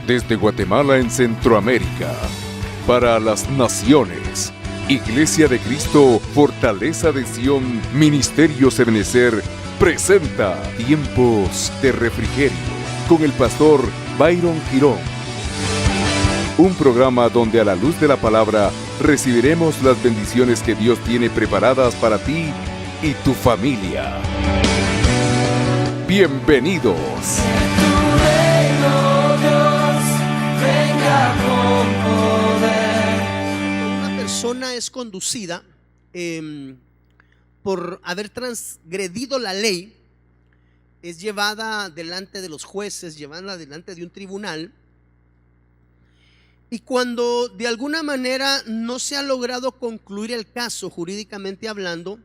Desde Guatemala en Centroamérica, para las naciones, Iglesia de Cristo, Fortaleza de Sion, Ministerio Ebenecer, presenta Tiempos de Refrigerio con el pastor Byron Girón. Un programa donde a la luz de la palabra recibiremos las bendiciones que Dios tiene preparadas para ti y tu familia. Bienvenidos. Una persona es conducida por haber transgredido la ley, es llevada delante de los jueces, llevada delante de un tribunal, y cuando de alguna manera no se ha logrado concluir el caso jurídicamente hablando,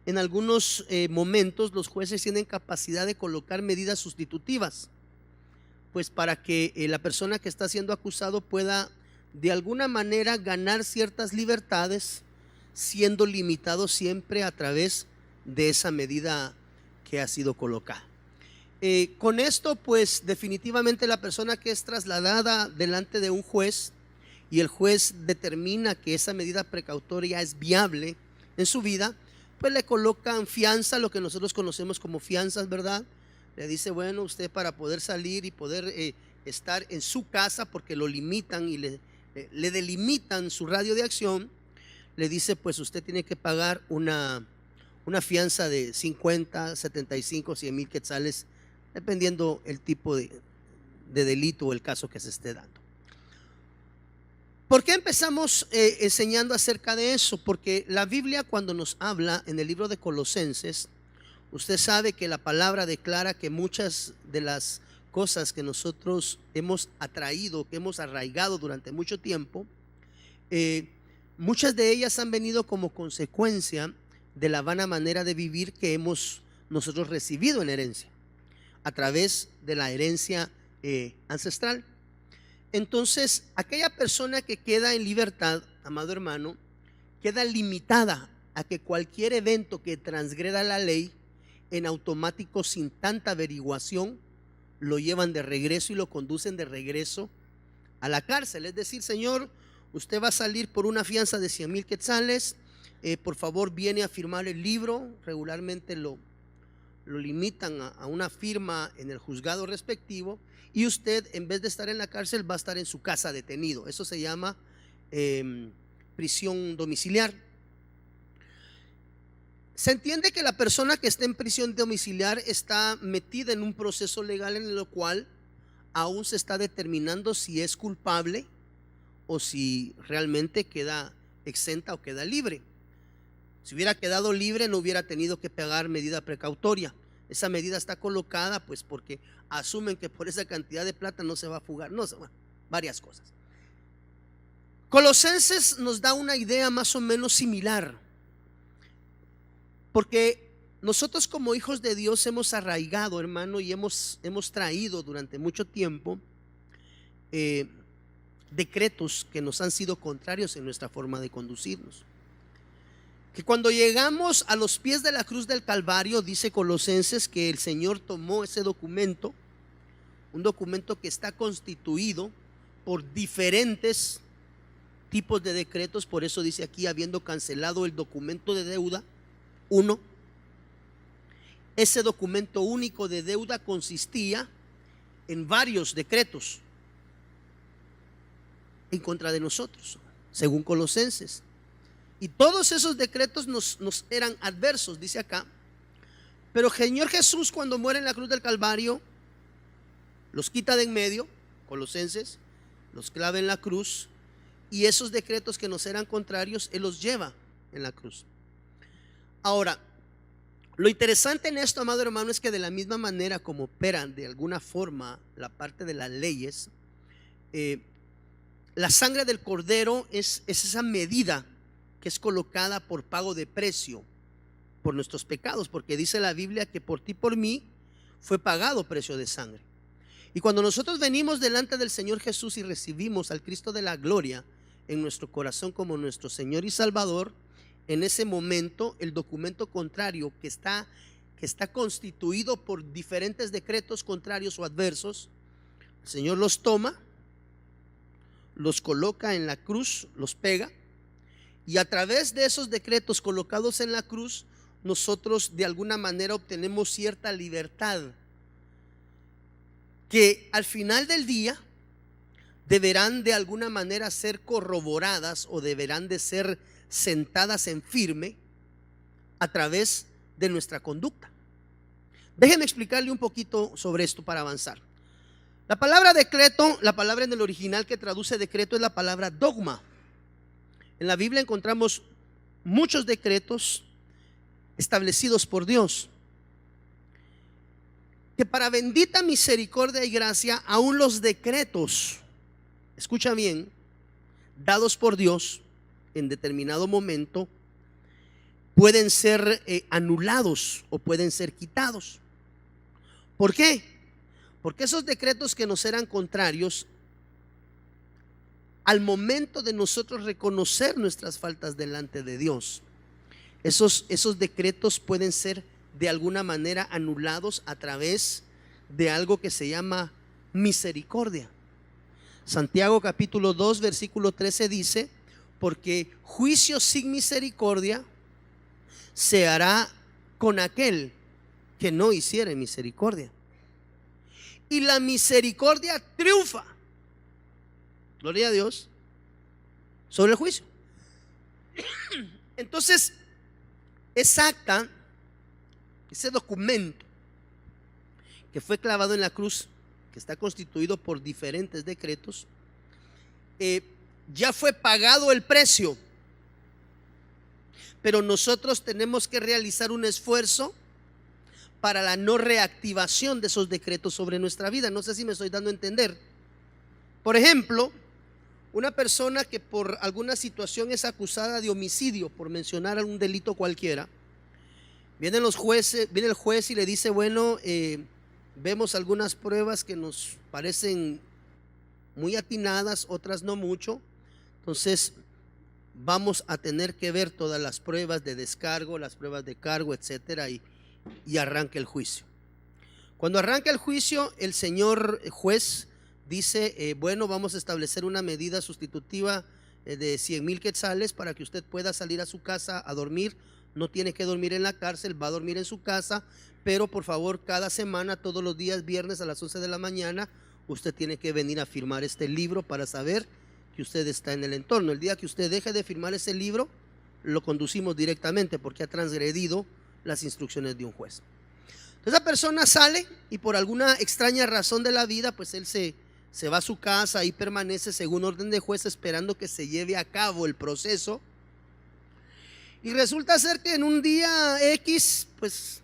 en algunos momentos los jueces tienen capacidad de colocar medidas sustitutivas, pues para que la persona que está siendo acusado pueda de alguna manera ganar ciertas libertades, siendo limitado siempre a través de esa medida que ha sido colocada. Con esto, pues definitivamente la persona que es trasladada delante de un juez y el juez determina que esa medida precautoria es viable en su vida, pues le colocan fianza, lo que nosotros conocemos como fianzas, ¿verdad? Le dice, bueno, usted para poder salir y poder estar en su casa, porque lo limitan y le delimitan su radio de acción, le dice, pues usted tiene que pagar una fianza de 50, 75, 100 mil quetzales, dependiendo el tipo de delito o el caso que se esté dando. ¿Por qué empezamos enseñando acerca de eso? Porque la Biblia, cuando nos habla en el libro de Colosenses, usted sabe que la palabra declara que muchas de las cosas que nosotros hemos atraído, que hemos arraigado durante mucho tiempo, muchas de ellas han venido como consecuencia de la vana manera de vivir que hemos nosotros recibido en herencia, a través de la herencia ancestral. Entonces, aquella persona que queda en libertad, amado hermano, queda limitada a que cualquier evento que transgreda la ley, en automático, sin tanta averiguación, lo llevan de regreso y lo conducen de regreso a la cárcel. Es decir, señor, usted va a salir por una fianza de 100 mil quetzales, por favor viene a firmar el libro. Regularmente lo limitan a una firma en el juzgado respectivo, y usted, en vez de estar en la cárcel, va a estar en su casa detenido. Eso se llama prisión domiciliar. Se entiende que la persona que está en prisión domiciliar está metida en un proceso legal en el cual aún se está determinando si es culpable o si realmente queda exenta o queda libre. Si hubiera quedado libre, no hubiera tenido que pagar medida precautoria. Esa medida está colocada pues porque asumen que por esa cantidad de plata no se va a fugar, no sé, bueno, varias cosas. Colosenses nos da una idea más o menos similar, porque nosotros como hijos de Dios hemos arraigado, hermano, y hemos traído durante mucho tiempo decretos que nos han sido contrarios en nuestra forma de conducirnos. Que cuando llegamos a los pies de la cruz del Calvario, dice Colosenses que el Señor tomó ese documento, un documento que está constituido por diferentes tipos de decretos. Por eso dice aquí, habiendo cancelado el documento de deuda 1, ese documento único de deuda consistía en varios decretos en contra de nosotros, según Colosenses. Y todos esos decretos nos eran adversos, dice acá. Pero el Señor Jesús, cuando muere en la cruz del Calvario, los quita de en medio, Colosenses, los clava en la cruz, y esos decretos que nos eran contrarios, Él los lleva en la cruz. Ahora, lo interesante en esto, amado hermano, es que de la misma manera como operan de alguna forma la parte de las leyes, la sangre del Cordero es esa medida que es colocada por pago de precio por nuestros pecados, porque dice la Biblia que por ti, por mí, fue pagado precio de sangre. Y cuando nosotros venimos delante del Señor Jesús y recibimos al Cristo de la gloria en nuestro corazón como nuestro Señor y Salvador, en ese momento el documento contrario que está constituido por diferentes decretos contrarios o adversos, el Señor los toma, los coloca en la cruz, los pega, y a través de esos decretos colocados en la cruz, nosotros de alguna manera obtenemos cierta libertad que al final del día deberán de alguna manera ser corroboradas o deberán de ser sentadas en firme a través de nuestra conducta. Déjenme explicarle un poquito sobre esto para avanzar. La palabra decreto, la palabra en el original que traduce decreto es la palabra dogma. En la Biblia encontramos muchos decretos establecidos por Dios, que para bendita misericordia y gracia, aún los decretos, escucha bien, dados por Dios en determinado momento, pueden ser anulados o pueden ser quitados. ¿Por qué? Porque esos decretos que nos eran contrarios, al momento de nosotros reconocer nuestras faltas delante de Dios, esos decretos pueden ser de alguna manera anulados a través de algo que se llama misericordia. Santiago capítulo 2 versículo 13 dice: porque juicio sin misericordia se hará con aquel que no hiciere misericordia, y la misericordia triunfa, gloria a Dios, sobre el juicio. Entonces, ese documento que fue clavado en la cruz, que está constituido por diferentes decretos, ya fue pagado el precio, pero nosotros tenemos que realizar un esfuerzo para la no reactivación de esos decretos sobre nuestra vida. No sé si me estoy dando a entender. Por ejemplo, una persona que por alguna situación es acusada de homicidio, por mencionar algún delito cualquiera, viene el juez y le dice: bueno, vemos algunas pruebas que nos parecen muy atinadas, otras no mucho, entonces vamos a tener que ver todas las pruebas de descargo, las pruebas de cargo, etcétera, y arranca el juicio. Cuando arranca el juicio, el señor juez dice: bueno, vamos a establecer una medida sustitutiva de 100,000 quetzales para que usted pueda salir a su casa a dormir. No tiene que dormir en la cárcel, va a dormir en su casa, pero por favor, cada semana, todos los días viernes a las 11 de la mañana, usted tiene que venir a firmar este libro para saber que usted está en el entorno. El día que usted deje de firmar ese libro, lo conducimos directamente porque ha transgredido las instrucciones de un juez. Entonces la persona sale y por alguna extraña razón de la vida, pues él se va a su casa y permanece según orden de juez esperando que se lleve a cabo el proceso. Y resulta ser que en un día X, pues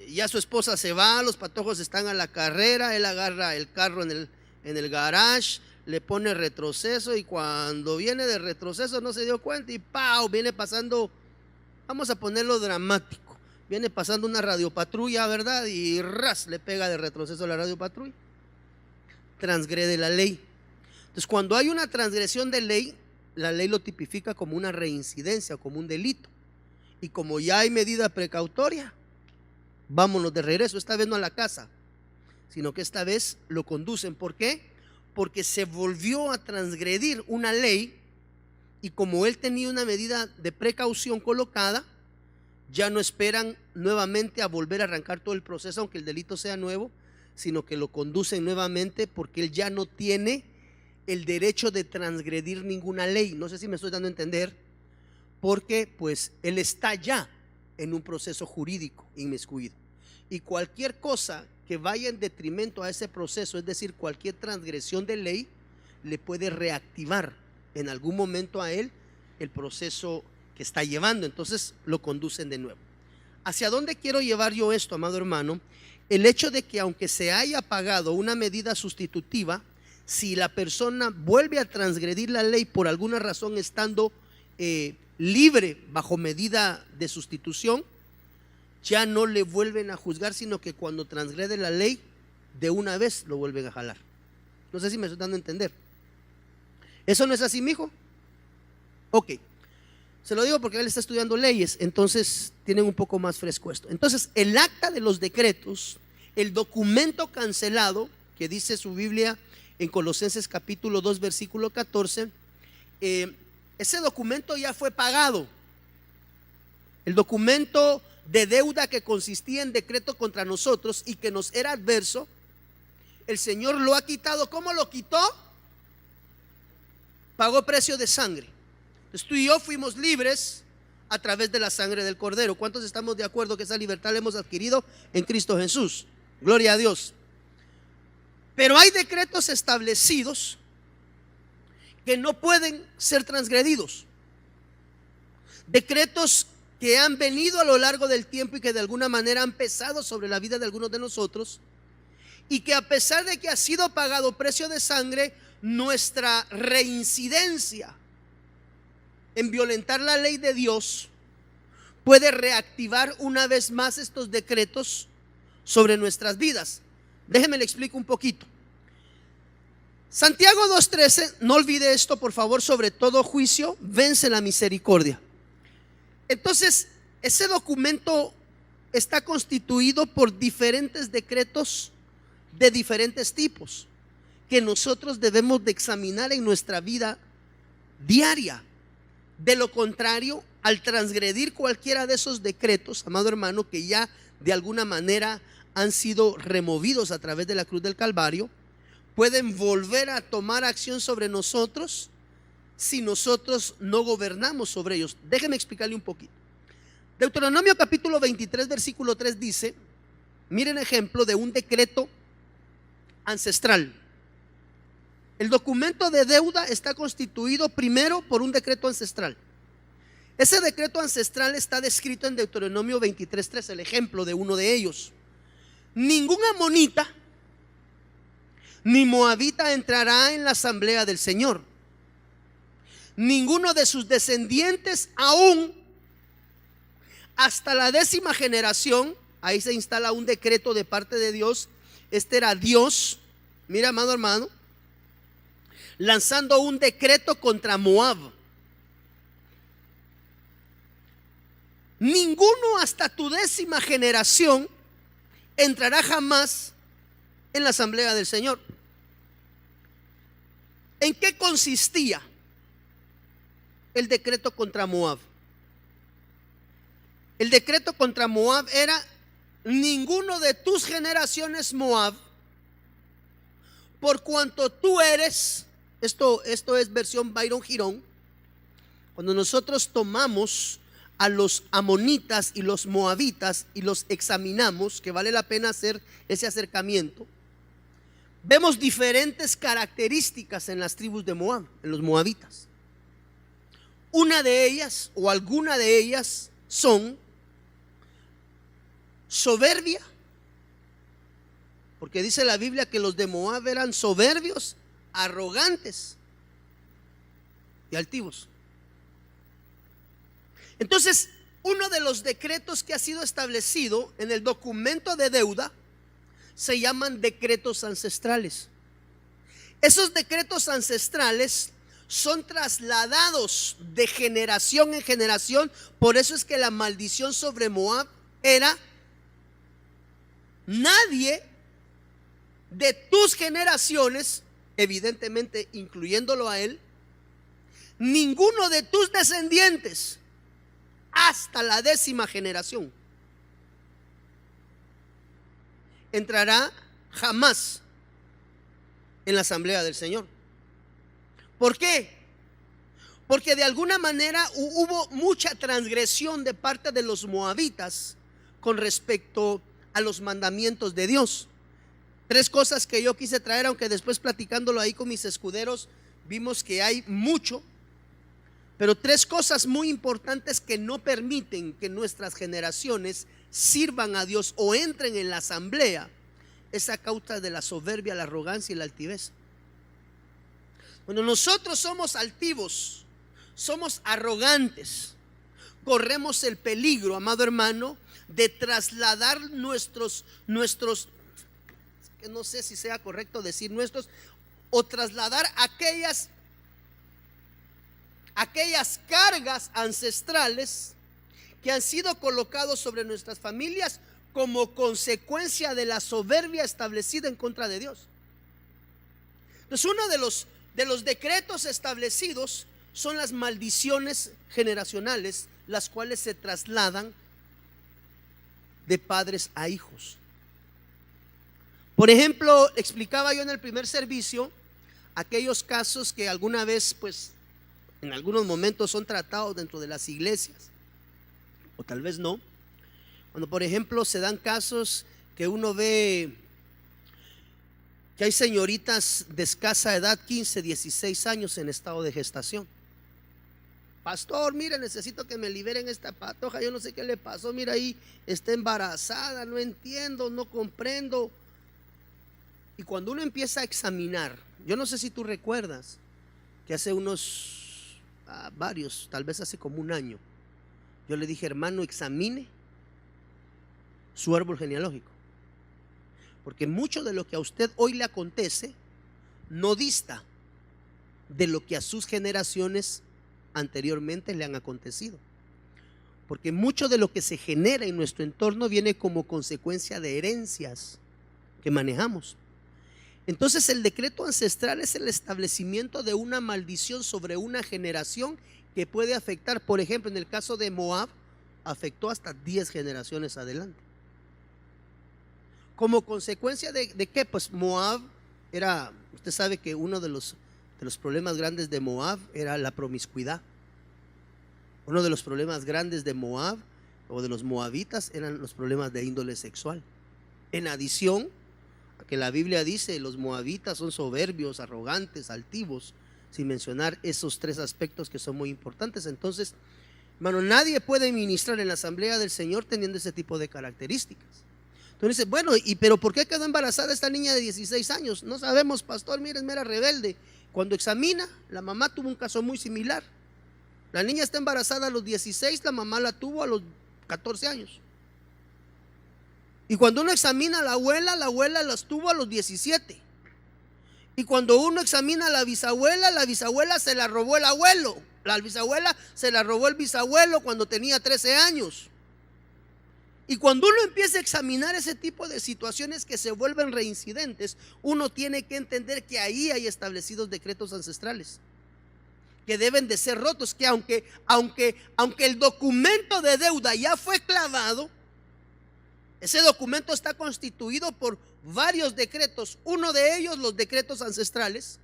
ya su esposa se va, los patojos están a la carrera, él agarra el carro en el garage, le pone retroceso, y cuando viene de retroceso no se dio cuenta y ¡pau! Viene pasando, vamos a ponerlo dramático, viene pasando una radiopatrulla, ¿verdad? Y ras, le pega de retroceso a la radiopatrulla. Transgrede la ley. Entonces, cuando hay una transgresión de ley, la ley lo tipifica como una reincidencia, como un delito. Y como ya hay medida precautoria, vámonos de regreso. Esta vez no a la casa, sino que esta vez lo conducen. ¿Por qué? Porque se volvió a transgredir una ley, y como él tenía una medida de precaución colocada, ya no esperan nuevamente a volver a arrancar todo el proceso, aunque el delito sea nuevo, sino que lo conducen nuevamente porque él ya no tiene el derecho de transgredir ninguna ley. No sé si me estoy dando a entender, porque pues él está ya en un proceso jurídico inmiscuido, y cualquier cosa que vaya en detrimento a ese proceso, es decir, cualquier transgresión de ley, le puede reactivar en algún momento a él el proceso que está llevando. Entonces lo conducen de nuevo. ¿Hacia dónde quiero llevar yo esto, amado hermano? El hecho de que aunque se haya pagado una medida sustitutiva, si la persona vuelve a transgredir la ley por alguna razón estando libre bajo medida de sustitución, ya no le vuelven a juzgar, sino que cuando transgrede la ley, de una vez lo vuelven a jalar. No sé si me estoy dando a entender. ¿Eso no es así, mijo? Ok. Se lo digo porque él está estudiando leyes, entonces tienen un poco más fresco esto. Entonces, el acta de los decretos, el documento cancelado, que dice su Biblia en Colosenses capítulo 2 versículo 14, ese documento ya fue pagado. El documento de deuda que consistía en decreto contra nosotros y que nos era adverso, el Señor lo ha quitado. ¿Cómo lo quitó? Pagó precio de sangre. Entonces tú y yo fuimos libres a través de la sangre del Cordero. ¿Cuántos estamos de acuerdo que esa libertad la hemos adquirido en Cristo Jesús? Gloria a Dios. Pero hay decretos establecidos que no pueden ser transgredidos. Decretos que han venido a lo largo del tiempo y que de alguna manera han pesado sobre la vida de algunos de nosotros, y que a pesar de que ha sido pagado precio de sangre, nuestra reincidencia en violentar la ley de Dios puede reactivar una vez más estos decretos sobre nuestras vidas. Déjeme le explico un poquito. Santiago 2:13, no olvide esto por favor: sobre todo juicio vence la misericordia. Entonces, ese documento está constituido por diferentes decretos de diferentes tipos que nosotros debemos de examinar en nuestra vida diaria. De lo contrario, al transgredir cualquiera de esos decretos, amado hermano, que ya de alguna manera han sido removidos a través de la cruz del Calvario, pueden volver a tomar acción sobre nosotros si nosotros no gobernamos sobre ellos. Déjeme explicarle un poquito. Deuteronomio capítulo 23 versículo 3 dice, miren ejemplo de un decreto ancestral. El documento de deuda está constituido primero por un decreto ancestral. Ese decreto ancestral está descrito en Deuteronomio 23:3, el ejemplo de uno de ellos. Ningún amonita ni moabita entrará en la asamblea del Señor. Ninguno de sus descendientes aún hasta la 10ª generación. Ahí se instala un decreto de parte de Dios. Este era Dios, mira amado hermano, lanzando un decreto contra Moab. Ninguno hasta tu 10ª generación entrará jamás en la asamblea del Señor. ¿En qué consistía el decreto contra Moab? El decreto contra Moab era: ninguno de tus generaciones Moab, por cuanto tú eres, esto es versión Byron Girón. Cuando nosotros tomamos a los amonitas y los moabitas y los examinamos, que vale la pena hacer ese acercamiento, vemos diferentes características en las tribus de Moab, en los moabitas. Una de ellas o alguna de ellas son soberbia, porque dice la Biblia que los de Moab eran soberbios, arrogantes y altivos. Entonces, uno de los decretos que ha sido establecido en el documento de deuda se llaman decretos ancestrales. Esos decretos ancestrales son trasladados de generación en generación. Por eso es que la maldición sobre Moab era: nadie de tus generaciones, evidentemente incluyéndolo a él, ninguno de tus descendientes hasta la 10ª generación entrará jamás en la asamblea del Señor. ¿Por qué? Porque de alguna manera hubo mucha transgresión de parte de los moabitas con respecto a los mandamientos de Dios. 3 cosas que yo quise traer, aunque después platicándolo ahí con mis escuderos vimos que hay mucho, pero 3 cosas muy importantes que no permiten que nuestras generaciones sirvan a Dios o entren en la asamblea. Es a causa de la soberbia, la arrogancia y la altivez. Cuando nosotros somos altivos, somos arrogantes, corremos el peligro, amado hermano, de trasladar nuestros, que no sé si sea correcto decir nuestros, o trasladar aquellas cargas ancestrales que han sido colocados sobre nuestras familias como consecuencia de la soberbia establecida en contra de Dios. Entonces, uno de los decretos establecidos son las maldiciones generacionales, las cuales se trasladan de padres a hijos. Por ejemplo, explicaba yo en el primer servicio aquellos casos que alguna vez, pues, en algunos momentos son tratados dentro de las iglesias, o tal vez no. Cuando, por ejemplo, se dan casos que uno ve que hay señoritas de escasa edad, 15, 16 años en estado de gestación. Pastor, mire, necesito que me liberen esta patoja, yo no sé qué le pasó, mira ahí, está embarazada, no entiendo, no comprendo. Y cuando uno empieza a examinar, yo no sé si tú recuerdas que hace varios, tal vez hace como un año, yo le dije, hermano, examine su árbol genealógico, porque mucho de lo que a usted hoy le acontece no dista de lo que a sus generaciones anteriormente le han acontecido, porque mucho de lo que se genera en nuestro entorno viene como consecuencia de herencias que manejamos. Entonces, el decreto ancestral es el establecimiento de una maldición sobre una generación que puede afectar, por ejemplo, en el caso de Moab, afectó hasta 10 generaciones adelante. Como consecuencia de qué, pues Moab era, usted sabe que uno de los problemas grandes de Moab era la promiscuidad. Uno de los problemas grandes de Moab o de los moabitas eran los problemas de índole sexual. En adición a que la Biblia dice los moabitas son soberbios, arrogantes, altivos, sin mencionar esos tres aspectos que son muy importantes. Entonces, hermano, nadie puede ministrar en la asamblea del Señor teniendo ese tipo de características. Entonces dice, bueno, pero ¿por qué quedó embarazada esta niña de 16 años? No sabemos, pastor, miren, era rebelde. Cuando examina, la mamá tuvo un caso muy similar. La niña está embarazada a los 16, la mamá la tuvo a los 14 años. Y cuando uno examina a la abuela las tuvo a los 17. Y cuando uno examina a la bisabuela se la robó el abuelo. La bisabuela se la robó el bisabuelo cuando tenía 13 años. Y cuando uno empieza a examinar ese tipo de situaciones que se vuelven reincidentes, uno tiene que entender que ahí hay establecidos decretos ancestrales que deben de ser rotos, que aunque el documento de deuda ya fue clavado, ese documento está constituido por varios decretos, uno de ellos los decretos ancestrales,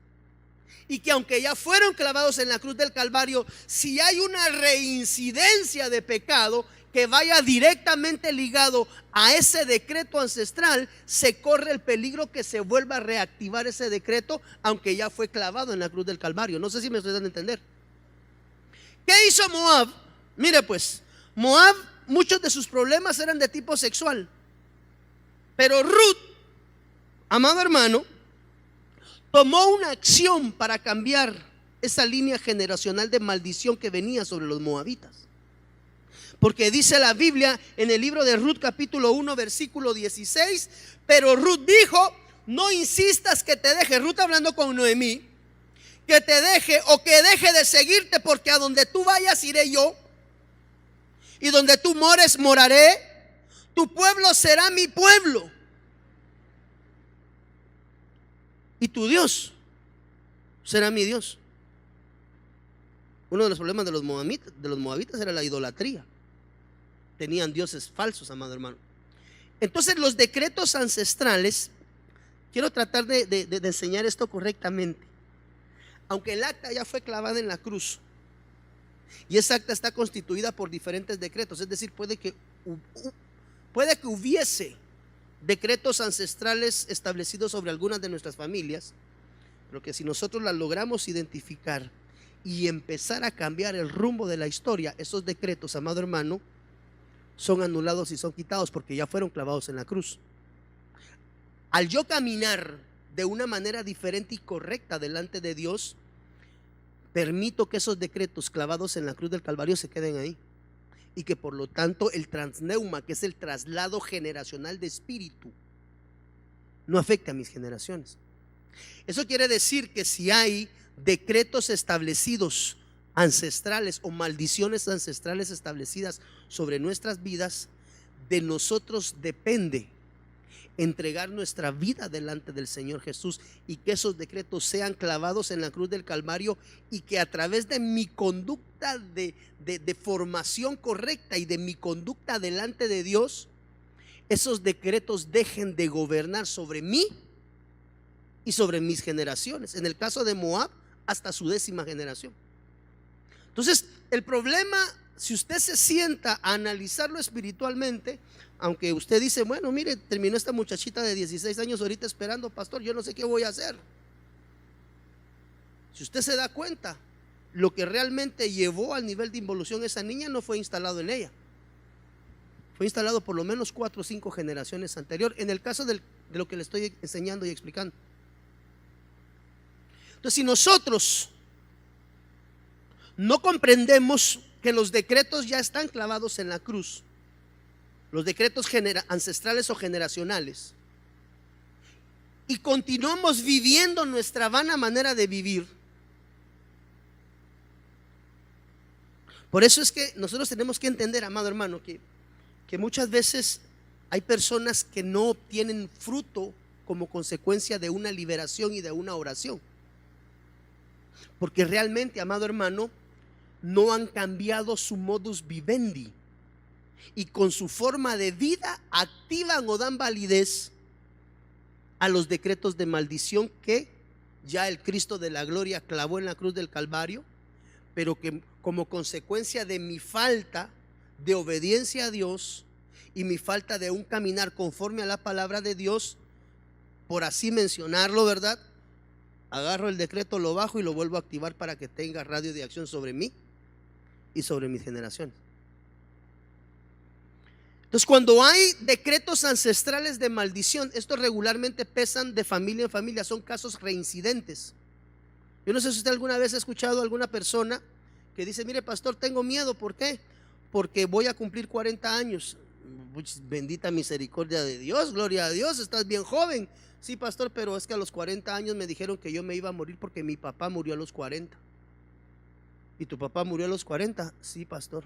y que aunque ya fueron clavados en la cruz del Calvario, si hay una reincidencia de pecado que vaya directamente ligado a ese decreto ancestral, se corre el peligro que se vuelva a reactivar ese decreto, aunque ya fue clavado en la cruz del Calvario. No sé si me estoy dando a entender. ¿Qué hizo Moab? Mire pues, Moab, muchos de sus problemas eran de tipo sexual, pero Ruth, amado hermano, tomó una acción para cambiar esa línea generacional de maldición que venía sobre los moabitas. Porque dice la Biblia en el libro de Ruth capítulo 1 versículo 16, pero Ruth dijo, no insistas que te deje, Ruth hablando con Noemí, que te deje o que deje de seguirte, porque a donde tú vayas iré yo, y donde tú mores moraré, tu pueblo será mi pueblo, y tu Dios será mi Dios. Uno de los problemas de los moabitas era la idolatría. Tenían dioses falsos, amado hermano. Entonces los decretos ancestrales, quiero tratar de enseñar esto correctamente. Aunque el acta ya fue clavada en la cruz, y esa acta está constituida por diferentes decretos, es decir, puede que hubiese decretos ancestrales establecidos sobre algunas de nuestras familias, pero que si nosotros las logramos identificar y empezar a cambiar el rumbo de la historia, esos decretos, amado hermano, son anulados y son quitados porque ya fueron clavados en la cruz. Al yo caminar de una manera diferente y correcta delante de Dios, permito que esos decretos clavados en la cruz del Calvario se queden ahí, y que por lo tanto el transneuma, que es el traslado generacional de espíritu, no afecte a mis generaciones. Eso quiere decir que si hay decretos establecidos ancestrales o maldiciones ancestrales establecidas sobre nuestras vidas, de nosotros depende entregar nuestra vida delante del Señor Jesús y que esos decretos sean clavados en la cruz del Calvario, y que a través de mi conducta de formación correcta y de mi conducta delante de Dios, esos decretos dejen de gobernar sobre mí y sobre mis generaciones. En el caso de Moab, hasta su 10ª generación. Entonces, el problema, si usted se sienta a analizarlo espiritualmente, aunque usted dice, bueno, mire, terminó esta muchachita de 16 años ahorita esperando, pastor, yo no sé qué voy a hacer. Si usted se da cuenta, lo que realmente llevó al nivel de involución a esa niña no fue instalado en ella. Fue instalado por lo menos 4 o 5 generaciones anterior, en el caso de lo que le estoy enseñando y explicando. Entonces, si nosotros no comprendemos que los decretos ya están clavados en la cruz, los decretos ancestrales o generacionales, y continuamos viviendo nuestra vana manera de vivir, por eso es que nosotros tenemos que entender, amado hermano, que muchas veces hay personas que no obtienen fruto como consecuencia de una liberación y de una oración, porque realmente, amado hermano, no han cambiado su modus vivendi, y con su forma de vida activan o dan validez a los decretos de maldición que ya el Cristo de la gloria clavó en la cruz del Calvario, pero que como consecuencia de mi falta de obediencia a Dios y mi falta de un caminar conforme a la palabra de Dios, por así mencionarlo, ¿verdad?, agarro el decreto, lo bajo y lo vuelvo a activar para que tenga radio de acción sobre mí y sobre mis generaciones. Entonces, cuando hay decretos ancestrales de maldición, estos regularmente pesan de familia en familia, son casos reincidentes. Yo no sé si usted alguna vez ha escuchado a alguna persona que dice, mire, pastor, tengo miedo. ¿Por qué? Porque voy a cumplir 40 años. Bendita misericordia de Dios, gloria a Dios, estás bien joven. Sí, pastor, pero es que a los 40 años me dijeron que yo me iba a morir porque mi papá murió a los 40. ¿Y tu papá murió a los 40? Sí, pastor.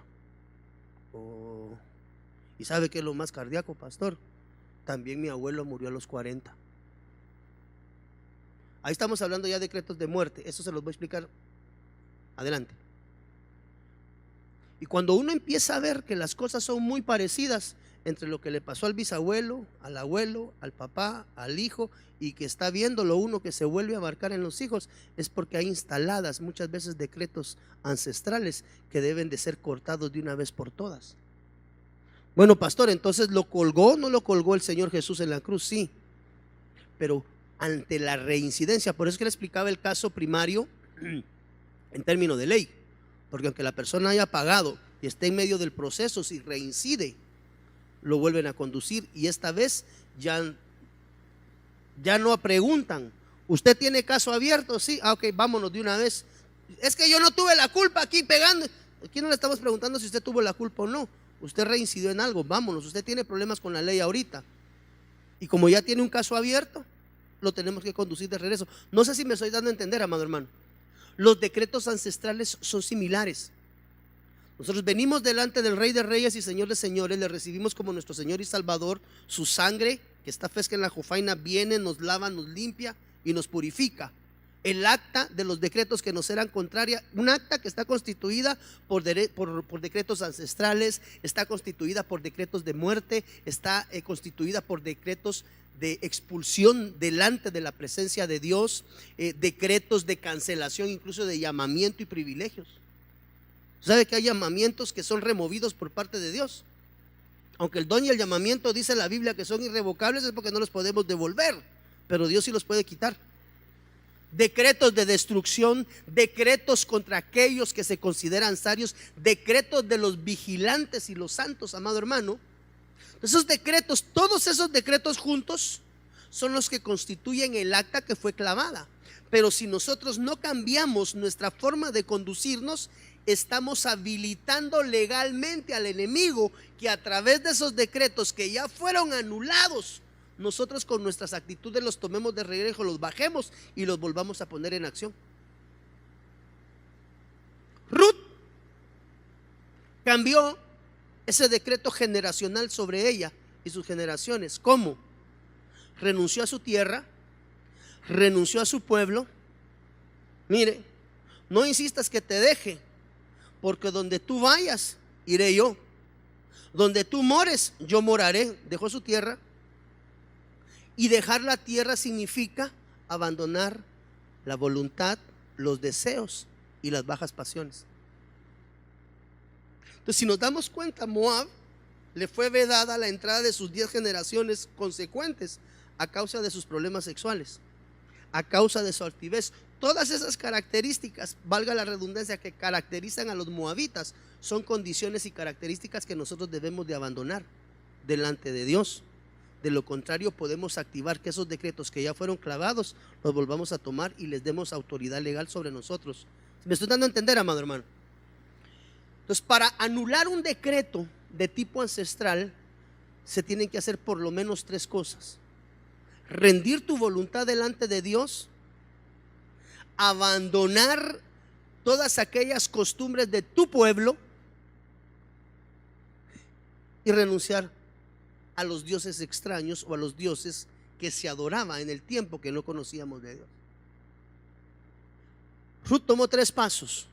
Oh. ¿Y sabe qué es lo más cardíaco, pastor? También mi abuelo murió a los 40. Ahí estamos hablando ya de decretos de muerte. Eso se los voy a explicar adelante. Y cuando uno empieza a ver que las cosas son muy parecidas entre lo que le pasó al bisabuelo, al abuelo, al papá, al hijo, y que está viendo lo uno que se vuelve a marcar en los hijos, es porque hay instaladas muchas veces decretos ancestrales que deben de ser cortados de una vez por todas. Bueno, pastor, entonces ¿lo colgó o no lo colgó el Señor Jesús en la cruz? Sí, pero ante la reincidencia, por eso que le explicaba el caso primario en términos de ley, porque aunque la persona haya pagado y esté en medio del proceso, si reincide, lo vuelven a conducir, y esta vez ya no preguntan, ¿usted tiene caso abierto? Sí, ok, vámonos de una vez. Es que yo no tuve la culpa aquí pegando. Aquí no le estamos preguntando si usted tuvo la culpa o no. Usted reincidió en algo, vámonos. Usted tiene problemas con la ley ahorita, y como ya tiene un caso abierto, lo tenemos que conducir de regreso. No sé si me estoy dando a entender, amado hermano. Los decretos ancestrales son similares. Nosotros venimos delante del Rey de Reyes y Señor de Señores, le recibimos como nuestro Señor y Salvador. Su sangre, que está fresca en la jofaina, viene, nos lava, nos limpia y nos purifica. El acta de los decretos que nos eran contraria, un acta que está constituida por decretos ancestrales, está constituida por decretos de muerte, está constituida por decretos de expulsión delante de la presencia de Dios, decretos de cancelación, incluso de llamamiento y privilegios. ¿Sabe que hay llamamientos que son removidos por parte de Dios? Aunque el don y el llamamiento dice la Biblia que son irrevocables, es porque no los podemos devolver, pero Dios sí los puede quitar. Decretos de destrucción, decretos contra aquellos que se consideran sabios, decretos de los vigilantes y los santos, amado hermano. Esos decretos, todos esos decretos juntos son los que constituyen el acta que fue clavada. Pero si nosotros no cambiamos nuestra forma de conducirnos, estamos habilitando legalmente al enemigo que a través de esos decretos que ya fueron anulados, nosotros con nuestras actitudes los tomemos de regreso, los bajemos y los volvamos a poner en acción. Ruth cambió ese decreto generacional sobre ella y sus generaciones. ¿Cómo? renunció a su tierra, renunció a su pueblo. Mire, no insistas que te deje, porque donde tú vayas, iré yo. Donde tú mores, yo moraré. Dejó su tierra. Y dejar la tierra significa abandonar la voluntad, los deseos y las bajas pasiones. Entonces, si nos damos cuenta, Moab le fue vedada la entrada de sus 10 generaciones consecuentes a causa de sus problemas sexuales, a causa de su altivez. Todas esas características, valga la redundancia, que caracterizan a los moabitas, son condiciones y características que nosotros debemos de abandonar delante de Dios. De lo contrario, podemos activar que esos decretos que ya fueron clavados los volvamos a tomar y les demos autoridad legal sobre nosotros. ¿Me estoy dando a entender, amado hermano? Entonces, para anular un decreto de tipo ancestral, se tienen que hacer por lo menos 3 cosas: rendir tu voluntad delante de Dios, abandonar todas aquellas costumbres de tu pueblo y renunciar a los dioses extraños o a los dioses que se adoraba en el tiempo que no conocíamos de Dios. Ruth tomó 3 pasos: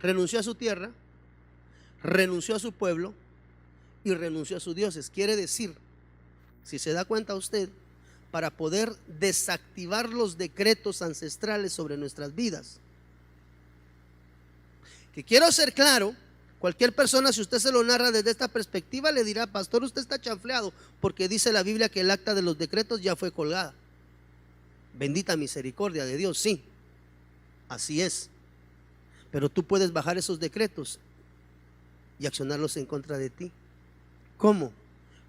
renunció a su tierra, renunció a su pueblo y renunció a sus dioses. Quiere decir, si se da cuenta usted, para poder desactivar los decretos ancestrales sobre nuestras vidas, que quiero ser claro, cualquier persona, si usted se lo narra desde esta perspectiva, le dirá: pastor, usted está chanfleado, porque dice la Biblia que el acta de los decretos ya fue colgada. Bendita misericordia de Dios, sí, así es. Pero tú puedes bajar esos decretos y accionarlos en contra de ti. ¿Cómo?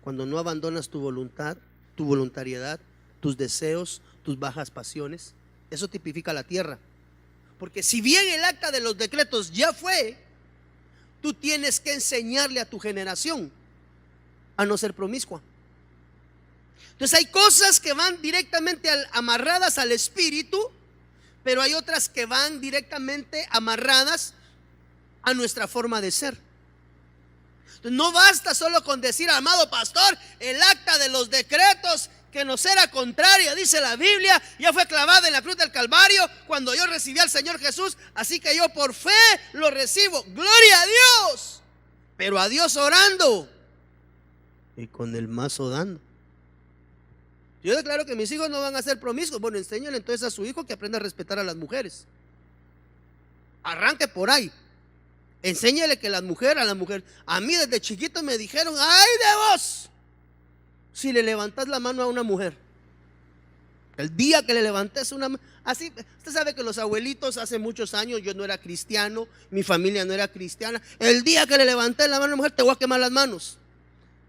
Cuando no abandonas tu voluntad, tu voluntariedad, tus deseos, tus bajas pasiones. Eso tipifica la tierra. Porque si bien el acta de los decretos ya fue, tú tienes que enseñarle a tu generación a no ser promiscua. Entonces hay cosas que van directamente amarradas al espíritu, pero hay otras que van directamente amarradas a nuestra forma de ser. Entonces, no basta solo con decir: amado pastor, el acta de los decretos que nos era contraria, dice la Biblia, ya fue clavada en la cruz del Calvario cuando yo recibí al Señor Jesús, así que yo por fe lo recibo. Gloria a Dios. Pero a Dios orando y con el mazo dando. Yo declaro que mis hijos no van a ser promiscuos. Bueno, enséñale entonces a su hijo que aprenda a respetar a las mujeres. Arranque por ahí. Enséñale que a la mujer, a mí desde chiquito me dijeron: ¡ay de vos! Si le levantas la mano a una mujer. El día que le levantes una mano, así, usted sabe que los abuelitos hace muchos años, yo no era cristiano, mi familia no era cristiana. El día que le levanté la mano a una mujer, te voy a quemar las manos.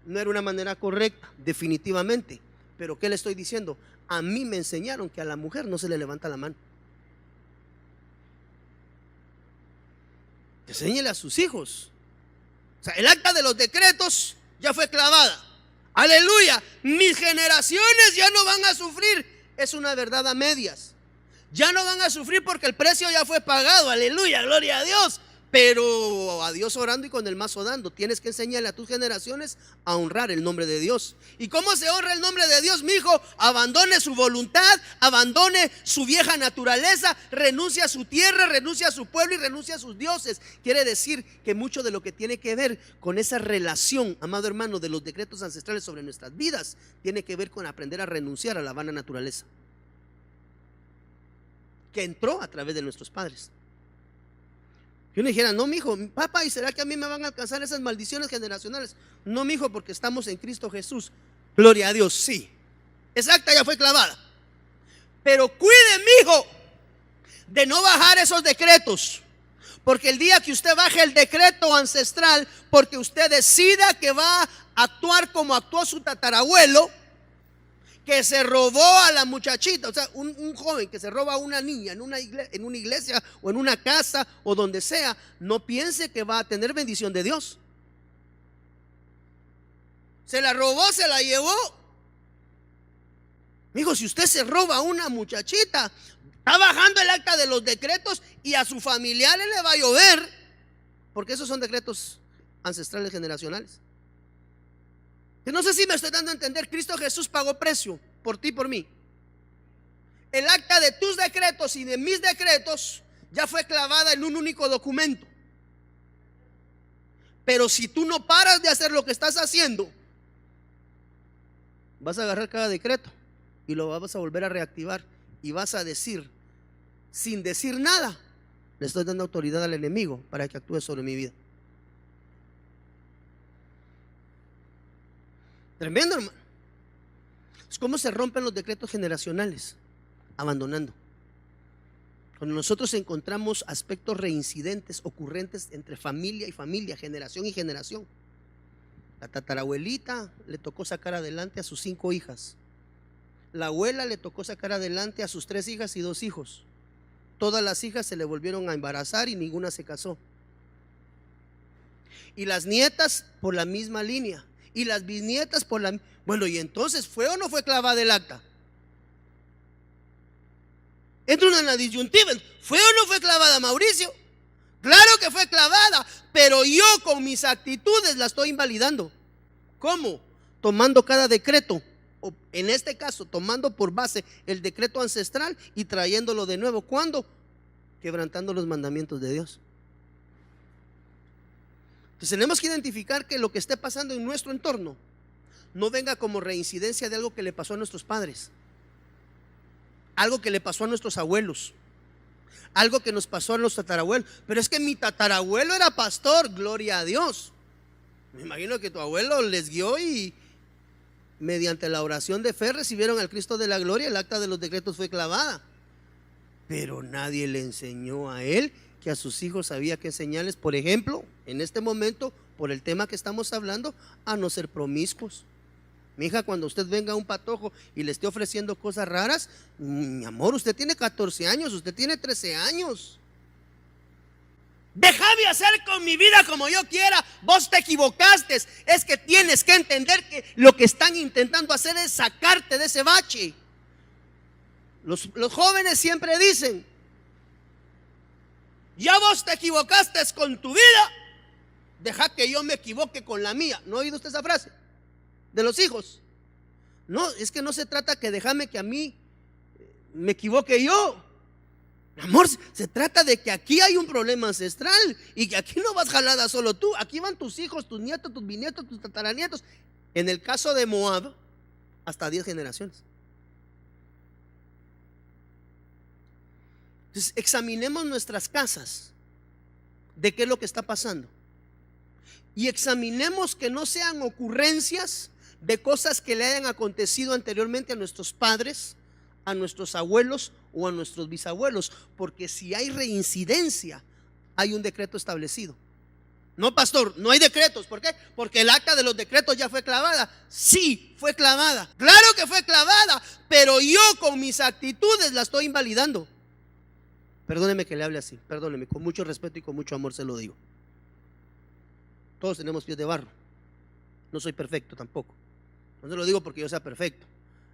No era una manera correcta, definitivamente. Pero ¿qué le estoy diciendo? A mí me enseñaron que a la mujer no se le levanta la mano. Enséñele a sus hijos. O sea, el acta de los decretos ya fue clavada. Aleluya. Mis generaciones ya no van a sufrir. Es una verdad a medias. Ya no van a sufrir porque el precio ya fue pagado. Aleluya, gloria a Dios. Pero a Dios orando y con el mazo dando. Tienes que enseñarle a tus generaciones a honrar el nombre de Dios. ¿Y cómo se honra el nombre de Dios, mi hijo? Abandone su voluntad, abandone su vieja naturaleza, renuncia a su tierra, renuncia a su pueblo y renuncia a sus dioses. Quiere decir que mucho de lo que tiene que ver con esa relación, amado hermano, de los decretos ancestrales sobre nuestras vidas, tiene que ver con aprender a renunciar a la vana naturaleza que entró a través de nuestros padres. Y uno dijera: no, mijo, papá, ¿y será que a mí me van a alcanzar esas maldiciones generacionales? No, mijo, porque estamos en Cristo Jesús. Gloria a Dios, sí. Esa acta ya fue clavada. Pero cuide, mijo, de no bajar esos decretos. Porque el día que usted baje el decreto ancestral, porque usted decida que va a actuar como actuó su tatarabuelo, que se robó a la muchachita, o sea, un joven que se roba a una niña en una iglesia o en una casa o donde sea, no piense que va a tener bendición de Dios. Se la robó, se la llevó. Mijo, si usted se roba a una muchachita, está bajando el acta de los decretos y a sus familiares le va a llover, porque esos son decretos ancestrales generacionales. Que no sé si me estoy dando a entender. Cristo Jesús pagó precio por ti, por mí. El acta de tus decretos y de mis decretos ya fue clavada en un único documento. Pero si tú no paras de hacer lo que estás haciendo, vas a agarrar cada decreto y lo vas a volver a reactivar y vas a decir, sin decir nada, le estoy dando autoridad al enemigo para que actúe sobre mi vida. Tremendo, hermano. Es como se rompen los decretos generacionales, abandonando. Cuando nosotros encontramos aspectos reincidentes, ocurrentes entre familia y familia, generación y generación. La tatarabuelita le tocó sacar adelante a sus 5 hijas. La abuela le tocó sacar adelante a sus 3 hijas y 2 hijos. Todas las hijas se le volvieron a embarazar y ninguna se casó. Y las nietas por la misma línea. Y las bisnietas por la... Bueno, ¿y entonces fue o no fue clavada el acta? Entra en la disyuntiva. ¿Fue o no fue clavada, Mauricio? Claro que fue clavada, pero yo con mis actitudes la estoy invalidando. ¿Cómo? Tomando cada decreto, o en este caso tomando por base el decreto ancestral y trayéndolo de nuevo. ¿Cuándo? Quebrantando los mandamientos de Dios. Entonces tenemos que identificar que lo que esté pasando en nuestro entorno no venga como reincidencia de algo que le pasó a nuestros padres, algo que le pasó a nuestros abuelos, algo que nos pasó a nuestro tatarabuelo. Pero es que mi tatarabuelo era pastor, gloria a Dios. Me imagino que tu abuelo les guió y mediante la oración de fe recibieron al Cristo de la gloria. El acta de los decretos fue clavada, pero nadie le enseñó a él que a sus hijos había que enseñarles, por ejemplo, en este momento, por el tema que estamos hablando, a no ser promiscuos. Mi hija, cuando usted venga a un patojo y le esté ofreciendo cosas raras, mi amor, usted tiene 14 años, usted tiene 13 años. Déjame hacer con mi vida como yo quiera. Vos te equivocaste. Es que tienes que entender que lo que están intentando hacer es sacarte de ese bache. Los jóvenes siempre dicen: ya vos te equivocaste con tu vida, deja que yo me equivoque con la mía. ¿No ha oído usted esa frase? De los hijos. No, es que no se trata que déjame que a mí me equivoque yo. Amor, se trata de que aquí hay un problema ancestral y que aquí no vas jalada solo tú. Aquí van tus hijos, tus nietos, tus bisnietos, tus tataranietos. En el caso de Moab, hasta 10 generaciones. Entonces, examinemos nuestras casas de qué es lo que está pasando. Y examinemos que no sean ocurrencias de cosas que le hayan acontecido anteriormente a nuestros padres, a nuestros abuelos o a nuestros bisabuelos. Porque si hay reincidencia, hay un decreto establecido. No, pastor, no hay decretos. ¿Por qué? Porque el acta de los decretos ya fue clavada. Sí, fue clavada. Claro que fue clavada, pero yo con mis actitudes la estoy invalidando. Perdóneme que le hable así, perdóneme, con mucho respeto y con mucho amor se lo digo. Todos tenemos pies de barro. No soy perfecto tampoco. No se lo digo porque yo sea perfecto,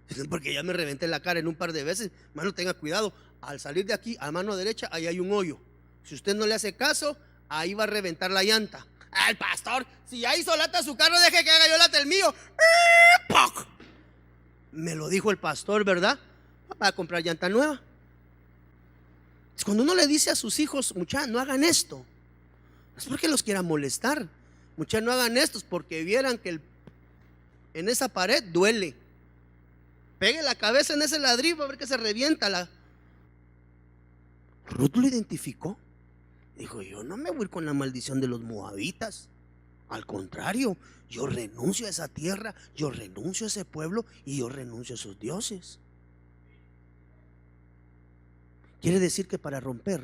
sino porque ya me reventé la cara en un par de veces. Mano, tenga cuidado. Al salir de aquí, a mano derecha, ahí hay un hoyo. Si usted no le hace caso, ahí va a reventar la llanta. El pastor, si ya hizo lata su carro, deje que haga yo lata el mío. ¡Poc! Me lo dijo el pastor, ¿verdad? Va a comprar llanta nueva. Es cuando uno le dice a sus hijos: muchachos, no hagan esto. No es porque los quiera molestar. Muchachos, no hagan esto, es porque vieran que en esa pared duele. Pegue la cabeza en ese ladrillo a ver que se revienta. Ruth lo identificó. Dijo: yo no me voy a ir con la maldición de los moabitas. Al contrario, yo renuncio a esa tierra, yo renuncio a ese pueblo y yo renuncio a sus dioses. Quiere decir que para romper,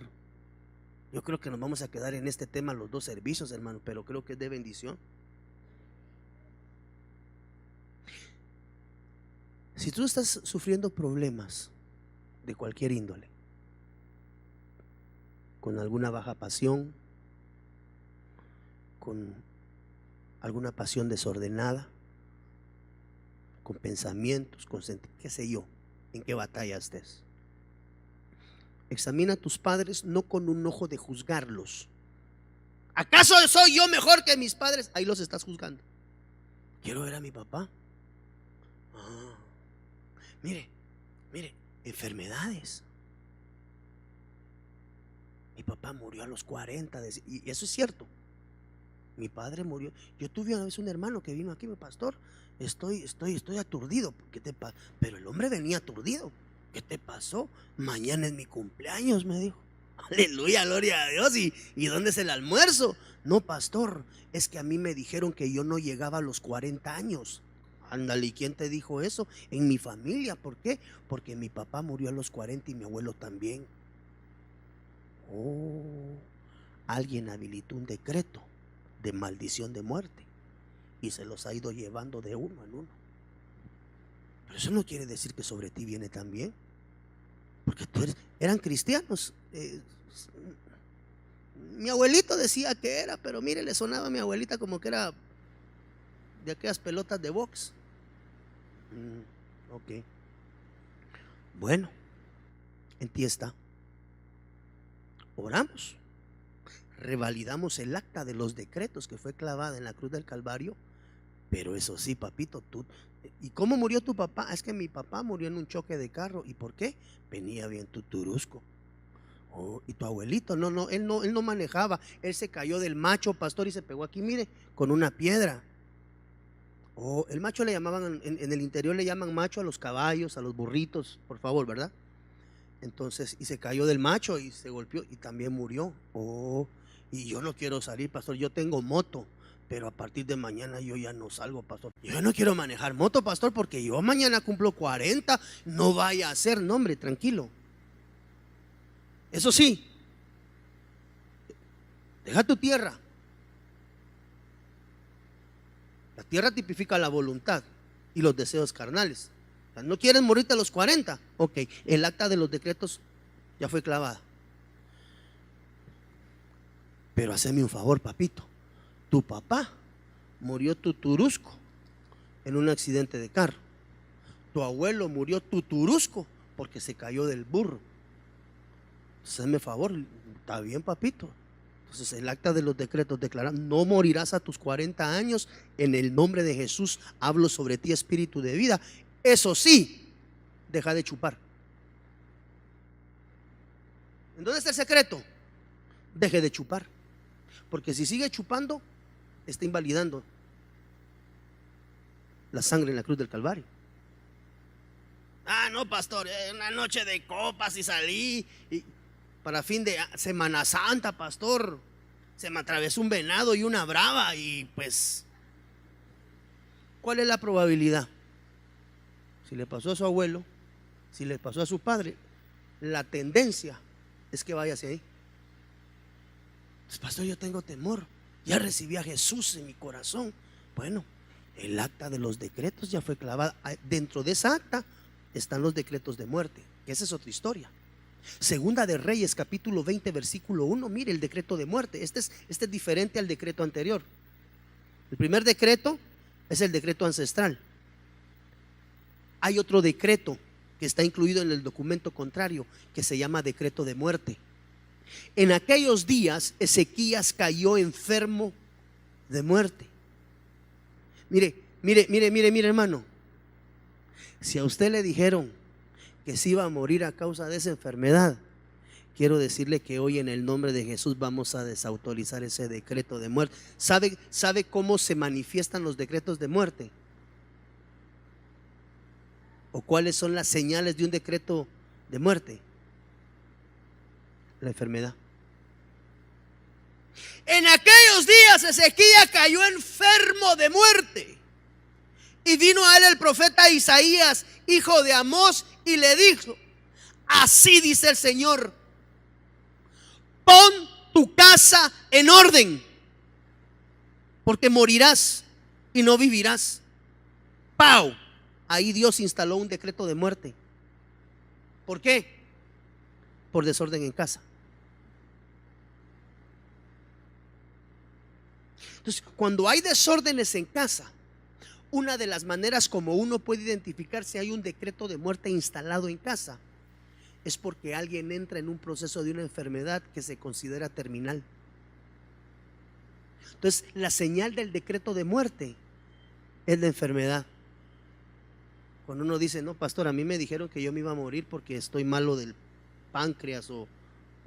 yo creo que nos vamos a quedar en este tema los 2 servicios, hermano, pero creo que es de bendición. Si tú estás sufriendo problemas de cualquier índole, con alguna baja pasión, con alguna pasión desordenada, con pensamientos, con qué sé yo, en qué batalla estés, examina a tus padres no con un ojo de juzgarlos. ¿Acaso soy yo mejor que mis padres? Ahí los estás juzgando. Quiero ver a mi papá. Mire, enfermedades. Mi papá murió a los 40, y eso es cierto. Mi padre murió. Yo tuve una vez un hermano que vino aquí, mi pastor. Estoy aturdido. ¿Qué te pasa? Pero el hombre venía aturdido. ¿Qué te pasó? Mañana es mi cumpleaños, me dijo. Aleluya, gloria a Dios. ¿Y dónde es el almuerzo? No, pastor, es que a mí me dijeron que yo no llegaba a los 40 años. Ándale, ¿y quién te dijo eso? En mi familia. ¿Por qué? Porque mi papá murió a los 40 y mi abuelo también. Oh, alguien habilitó un decreto de maldición de muerte y se los ha ido llevando de uno en uno. Pero eso no quiere decir que sobre ti viene también, porque eran cristianos. Mi abuelito decía que era, pero mire, le sonaba a mi abuelita como que era de aquellas pelotas de box. Ok. Bueno, en ti está. Oramos, revalidamos el acta de los decretos que fue clavada en la cruz del Calvario. Pero eso sí, papito, ¿y cómo murió tu papá? Es que mi papá murió en un choque de carro. ¿Y por qué? Venía bien tuturusco. Oh, y tu abuelito, él no manejaba. Él se cayó del macho, pastor, y se pegó aquí, mire, con una piedra. Oh, el macho le llamaban, en el interior le llaman macho a los caballos, a los burritos, por favor, ¿verdad? Entonces, y se cayó del macho y se golpeó y también murió. Oh, y yo no quiero salir, pastor. Yo tengo moto, pero a partir de mañana yo ya no salgo, pastor. Yo no quiero manejar moto, pastor, porque yo mañana cumplo 40. No vaya a ser, no, hombre, tranquilo. Eso sí, deja tu tierra. La tierra tipifica la voluntad y los deseos carnales. ¿No quieres morirte a los 40? Ok, el acta de los decretos ya fue clavada. Pero haceme un favor, papito. Tu papá murió tuturusco en un accidente de carro. Tu abuelo murió tuturusco porque se cayó del burro. Entonces, hazme favor, está bien, papito. Entonces, el acta de los decretos declara: no morirás a tus 40 años. En el nombre de Jesús hablo sobre ti, espíritu de vida. Eso sí, deja de chupar. ¿En dónde está el secreto? Deje de chupar. Porque si sigue chupando, está invalidando la sangre en la cruz del Calvario. No, pastor, una noche de copas y salí para fin de Semana Santa, pastor. Se me atravesó un venado y una brava y pues, ¿cuál es la probabilidad? Si le pasó a su abuelo, si le pasó a su padre, la tendencia es que vaya hacia ahí. Pues, pastor, yo tengo temor. Ya recibí a Jesús en mi corazón. Bueno, el acta de los decretos ya fue clavada. Dentro de esa acta están los decretos de muerte, que esa es otra historia. Segunda de Reyes, capítulo 20, versículo 1. Mire el decreto de muerte. Este es diferente al decreto anterior. El primer decreto es el decreto ancestral. Hay otro decreto que está incluido en el documento contrario, que se llama decreto de muerte. En aquellos días Ezequías cayó enfermo de muerte. Mire, hermano. Si a usted le dijeron que se iba a morir a causa de esa enfermedad, quiero decirle que hoy en el nombre de Jesús vamos a desautorizar ese decreto de muerte. ¿Sabe cómo se manifiestan los decretos de muerte? ¿O cuáles son las señales de un decreto de muerte? La enfermedad. En aquellos días Ezequías cayó enfermo de muerte. Y vino a él el profeta Isaías, hijo de Amós, y le dijo: así dice el Señor, pon tu casa en orden, porque morirás y no vivirás. ¡Pau! Ahí Dios instaló un decreto de muerte. ¿Por qué? Por desorden en casa. Entonces, cuando hay desórdenes en casa, una de las maneras como uno puede identificar si hay un decreto de muerte instalado en casa es porque alguien entra en un proceso de una enfermedad que se considera terminal. Entonces, la señal del decreto de muerte es la enfermedad. Cuando uno dice, no, pastor, a mí me dijeron que yo me iba a morir porque estoy malo del páncreas o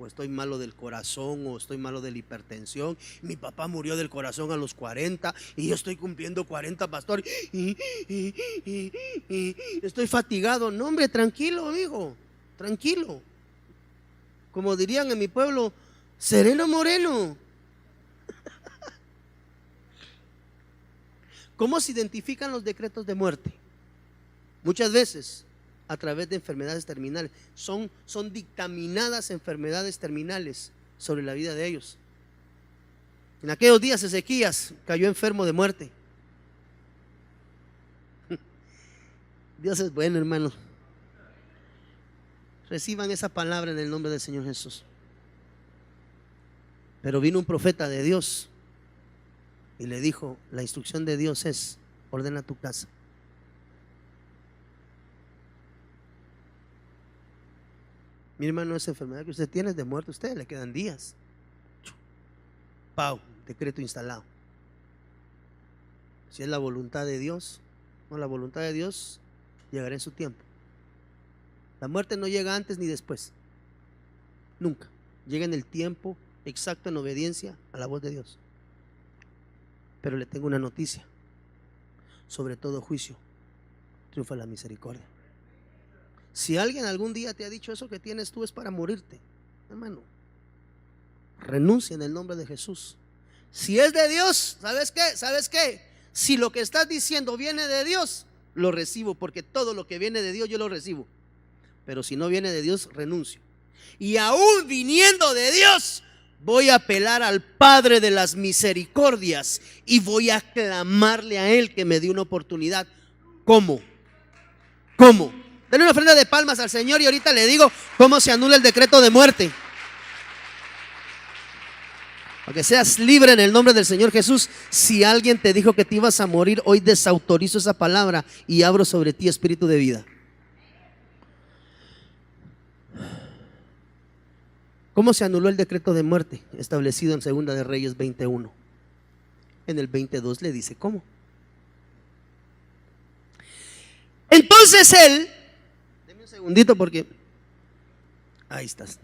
estoy malo del corazón o estoy malo de la hipertensión. Mi papá murió del corazón a los 40 y yo estoy cumpliendo 40, pastor, y estoy fatigado. No, hombre, tranquilo, amigo, tranquilo. Como dirían en mi pueblo, sereno moreno. ¿Cómo se identifican los decretos de muerte? Muchas veces a través de enfermedades terminales. Son dictaminadas enfermedades terminales sobre la vida de ellos. En aquellos días Ezequías cayó enfermo de muerte. Dios es bueno, hermanos. Reciban esa palabra en el nombre del Señor Jesús. Pero vino un profeta de Dios y le dijo, la instrucción de Dios es, ordena tu casa. Mi hermano, esa enfermedad que usted tiene es de muerte, a usted le quedan días. Pau, decreto instalado. Si es la voluntad de Dios, no, la voluntad de Dios llegará en su tiempo. La muerte no llega antes ni después, nunca. Llega en el tiempo exacto, en obediencia a la voz de Dios. Pero le tengo una noticia: sobre todo juicio triunfa la misericordia. Si alguien algún día te ha dicho eso que tienes tú es para morirte, hermano, renuncia en el nombre de Jesús. Si es de Dios, ¿sabes qué? ¿Sabes qué? Si lo que estás diciendo viene de Dios, lo recibo, porque todo lo que viene de Dios yo lo recibo. Pero si no viene de Dios, renuncio. Y aún viniendo de Dios, voy a apelar al Padre de las misericordias y voy a clamarle a Él que me dé una oportunidad. ¿Cómo? ¿Cómo? Denle una ofrenda de palmas al Señor y ahorita le digo cómo se anula el decreto de muerte. Para que seas libre en el nombre del Señor Jesús. Si alguien te dijo que te ibas a morir, hoy desautorizo esa palabra y abro sobre ti espíritu de vida. ¿Cómo se anuló el decreto de muerte establecido en Segunda de Reyes 21? En el 22 le dice cómo. Entonces él, deme un segundito porque ahí estás.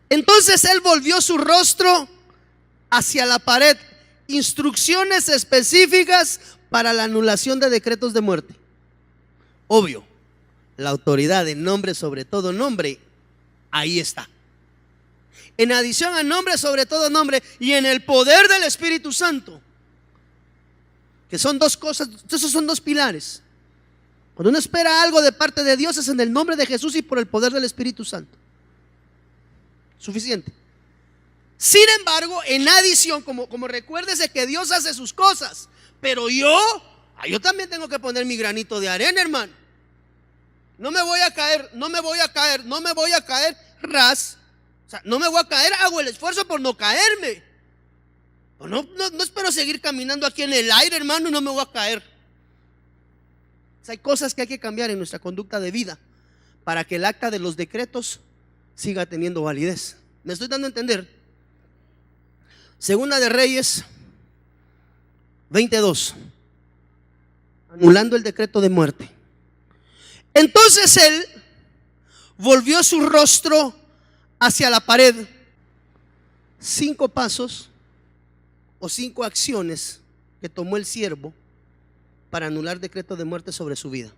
Entonces él volvió su rostro hacia la pared. Instrucciones específicas para la anulación de decretos de muerte. Obvio, la autoridad en nombre sobre todo nombre, ahí está. En adición a nombre sobre todo nombre y en el poder del Espíritu Santo, que son dos cosas, esos son dos pilares. Cuando uno espera algo de parte de Dios es en el nombre de Jesús y por el poder del Espíritu Santo. Suficiente. Sin embargo, en adición, como recuérdese que Dios hace sus cosas, pero yo también tengo que poner mi granito de arena, hermano. No me voy a caer ras. O sea, no me voy a caer, hago el esfuerzo por no caerme. No espero seguir caminando aquí en el aire, hermano, y no me voy a caer. O sea, hay cosas que hay que cambiar en nuestra conducta de vida para que el acta de los decretos siga teniendo validez. ¿Me estoy dando a entender? Segunda de Reyes 22, anulando el decreto de muerte. Entonces él volvió su rostro hacia la pared. 5 pasos o 5 acciones que tomó el siervo para anular decreto de muerte sobre su vida.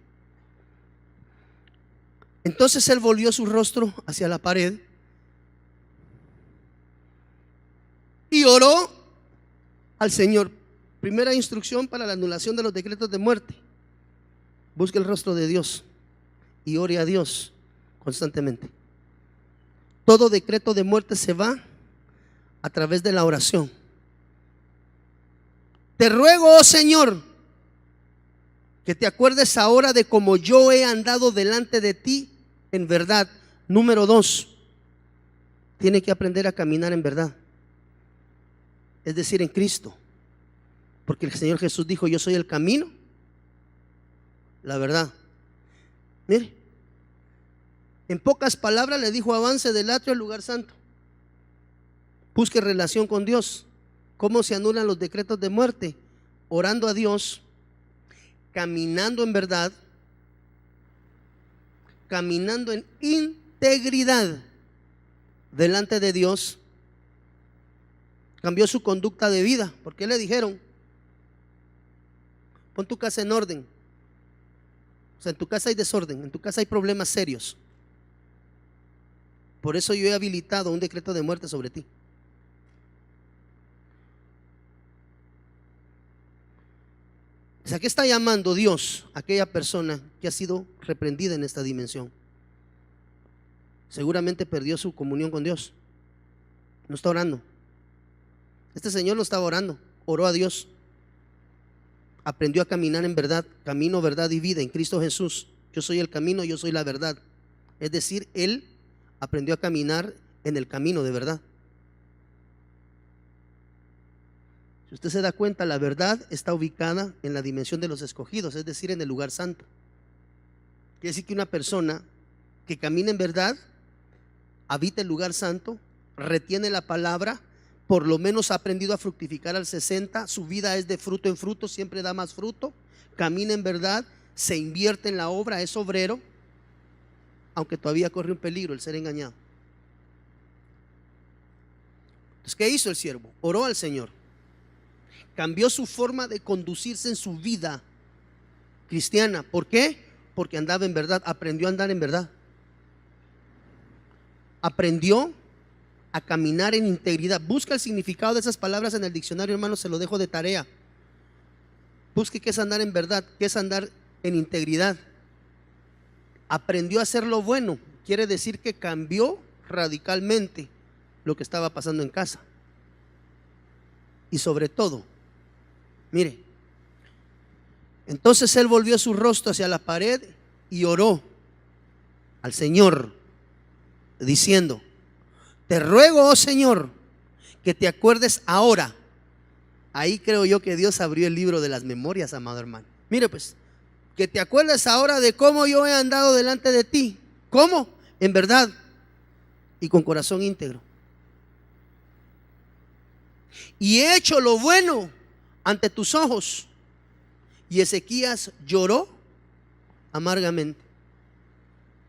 Entonces él volvió su rostro hacia la pared y oró al Señor. Primera instrucción para la anulación de los decretos de muerte: busque el rostro de Dios y ore a Dios constantemente. Todo decreto de muerte se va a través de la oración. Te ruego, oh Señor, que te acuerdes ahora de cómo yo he andado delante de ti en verdad. Número 2, tiene que aprender a caminar en verdad, es decir, en Cristo, porque el Señor Jesús dijo: yo soy el camino, la verdad. Mire, en pocas palabras le dijo: avance del atrio al lugar santo, busque relación con Dios. ¿Cómo se anulan los decretos de muerte? Orando a Dios caminando en verdad, caminando en integridad delante de Dios, cambió su conducta de vida. Porque le dijeron: pon tu casa en orden. O sea, en tu casa hay desorden, en tu casa hay problemas serios. Por eso yo he habilitado un decreto de muerte sobre ti. O sea, ¿qué está llamando Dios a aquella persona que ha sido reprendida en esta dimensión? Seguramente perdió su comunión con Dios. No está orando. Este señor no estaba orando, oró a Dios. Aprendió a caminar en verdad, camino, verdad y vida en Cristo Jesús. Yo soy el camino, yo soy la verdad. Es decir, él aprendió a caminar en el camino de verdad. Si usted se da cuenta, la verdad está ubicada en la dimensión de los escogidos, es decir, en el lugar santo. Quiere decir que una persona que camina en verdad, habita el lugar santo, retiene la palabra, por lo menos ha aprendido a fructificar al 60, su vida es de fruto en fruto, siempre da más fruto, camina en verdad, se invierte en la obra, es obrero, aunque todavía corre un peligro el ser engañado. Entonces, ¿qué hizo el siervo? Oró al Señor, cambió su forma de conducirse en su vida cristiana. ¿Por qué? Porque andaba en verdad, aprendió a andar en verdad, aprendió a caminar en integridad. Busca el significado de esas palabras en el diccionario, hermano, se lo dejo de tarea. Busque qué es andar en verdad, qué es andar en integridad. Aprendió a hacer lo bueno, quiere decir que cambió radicalmente lo que estaba pasando en casa. Y sobre todo, mire, entonces él volvió su rostro hacia la pared y oró al Señor diciendo: te ruego, oh Señor, que te acuerdes ahora. Ahí creo yo que Dios abrió el libro de las memorias, amado hermano. Mire pues, que te acuerdes ahora de cómo yo he andado delante de ti. ¿Cómo? En verdad y con corazón íntegro. Y he hecho lo bueno ante tus ojos. Y Ezequías lloró amargamente.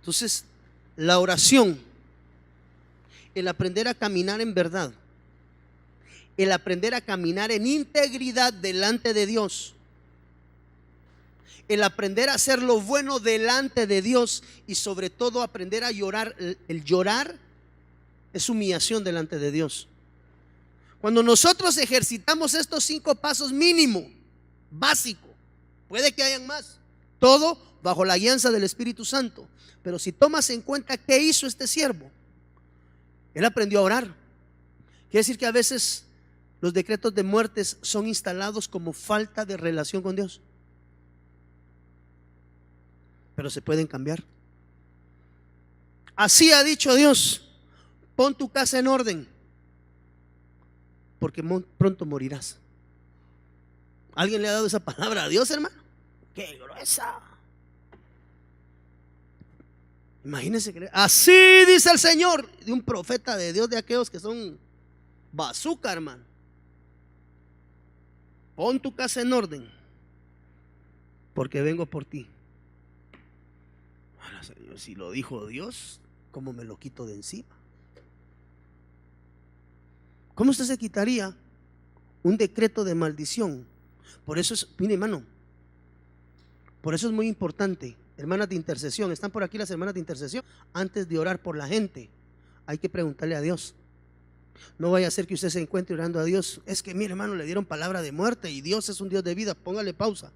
Entonces, la oración, el aprender a caminar en verdad, el aprender a caminar en integridad delante de Dios, el aprender a hacer lo bueno delante de Dios y sobre todo aprender a llorar. El llorar es humillación delante de Dios. Cuando nosotros ejercitamos estos 5 pasos mínimo, básico, puede que hayan más, todo bajo la guianza del Espíritu Santo, pero si tomas en cuenta qué hizo este siervo, él aprendió a orar. Quiere decir que a veces los decretos de muertes son instalados como falta de relación con Dios, pero se pueden cambiar. Así ha dicho Dios: pon tu casa en orden, porque pronto morirás. ¿Alguien le ha dado esa palabra a Dios, hermano? ¡Qué gruesa! Imagínense que así dice el Señor, de un profeta de Dios, de aquellos que son bazooka, hermano. Pon tu casa en orden, porque vengo por ti. Si lo dijo Dios, ¿cómo me lo quito de encima? ¿Cómo usted se quitaría un decreto de maldición? Por eso es, mire hermano, por eso es muy importante, hermanas de intercesión, están por aquí las hermanas de intercesión. Antes de orar por la gente, hay que preguntarle a Dios. No vaya a ser que usted se encuentre orando a Dios: es que mire hermano, le dieron palabra de muerte y Dios es un Dios de vida. Póngale pausa.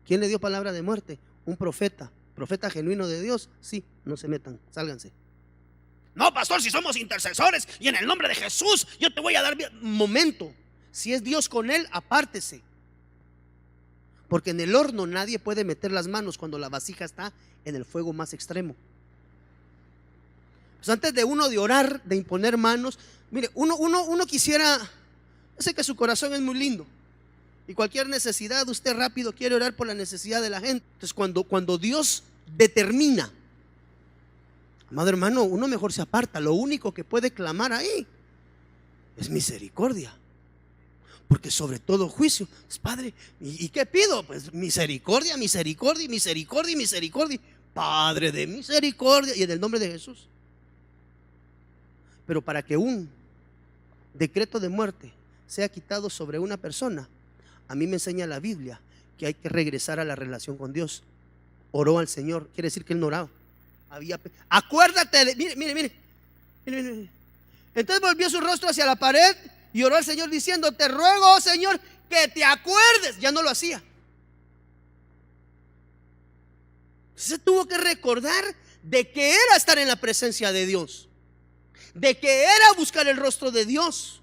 ¿Quién le dio palabra de muerte? Un profeta. ¿Profeta genuino de Dios? Sí, no se metan, sálganse. No, pastor, si somos intercesores y en el nombre de Jesús yo te voy a dar vida. Momento, si es Dios con él, apártese. Porque en el horno nadie puede meter las manos cuando la vasija está en el fuego más extremo. Pues antes de uno de orar, de imponer manos, mire, uno quisiera, yo sé que su corazón es muy lindo y cualquier necesidad, usted rápido quiere orar por la necesidad de la gente. Entonces cuando Dios determina, amado hermano, uno mejor se aparta. Lo único que puede clamar ahí es misericordia. Porque sobre todo juicio, pues, Padre, ¿y qué pido? Pues misericordia, misericordia, misericordia, misericordia. Padre de misericordia, y en el nombre de Jesús. Pero para que un decreto de muerte sea quitado sobre una persona, a mí me enseña la Biblia que hay que regresar a la relación con Dios. Oró al Señor, quiere decir que él no oraba. Acuérdate de, mire. Entonces volvió su rostro hacia la pared y oró al Señor diciendo: te ruego, oh Señor, que te acuerdes. Ya no lo hacía. Se tuvo que recordar de que era estar en la presencia de Dios, de que era buscar el rostro de Dios.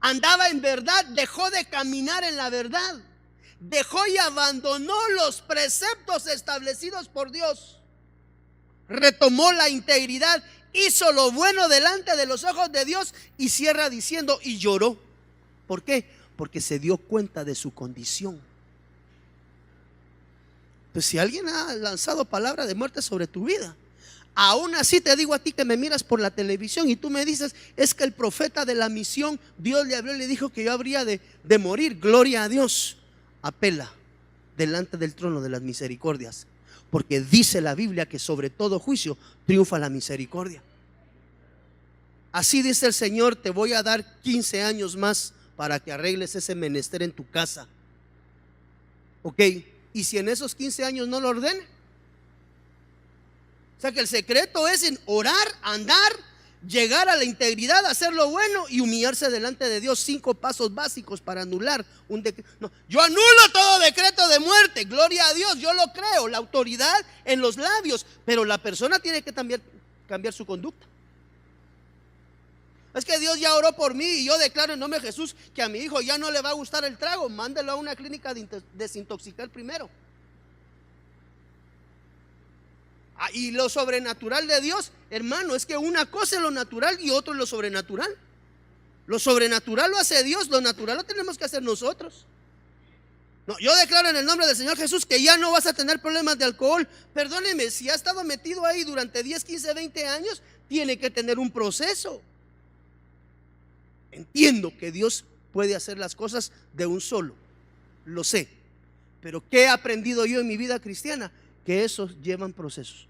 Andaba en verdad, dejó de caminar en la verdad, dejó y abandonó los preceptos establecidos por Dios, retomó la integridad, hizo lo bueno delante de los ojos de Dios, y cierra diciendo: y lloró. ¿Por qué? Porque se dio cuenta de su condición. Pues si alguien ha lanzado palabra de muerte sobre tu vida, aún así te digo a ti que me miras por la televisión y tú me dices: es que el profeta de la misión, Dios le habló y le dijo que yo habría de morir. Gloria a Dios. Apela delante del trono de las misericordias, porque dice la Biblia que sobre todo juicio triunfa la misericordia. Así dice el Señor: te voy a dar 15 años más para que arregles ese menester en tu casa. Ok, y si en esos 15 años no lo ordena. O sea que el secreto es en orar, andar, llegar a la integridad, hacer lo bueno y humillarse delante de Dios. 5 pasos básicos para anular un decreto. No, yo anulo todo decreto de muerte, gloria a Dios, yo lo creo, la autoridad en los labios, pero la persona tiene que cambiar su conducta. Es que Dios ya oró por mí y yo declaro en nombre de Jesús que a mi hijo ya no le va a gustar el trago. Mándelo a una clínica de desintoxicar primero. Y lo sobrenatural de Dios, hermano, es que una cosa es lo natural y otro es lo sobrenatural. Lo sobrenatural lo hace Dios, lo natural lo tenemos que hacer nosotros. No, yo declaro en el nombre del Señor Jesús que ya no vas a tener problemas de alcohol. Perdóneme, si ha estado metido ahí durante 10, 15, 20 años, tiene que tener un proceso. Entiendo que Dios puede hacer las cosas de un solo, lo sé, pero ¿qué he aprendido yo en mi vida cristiana? Que esos llevan procesos,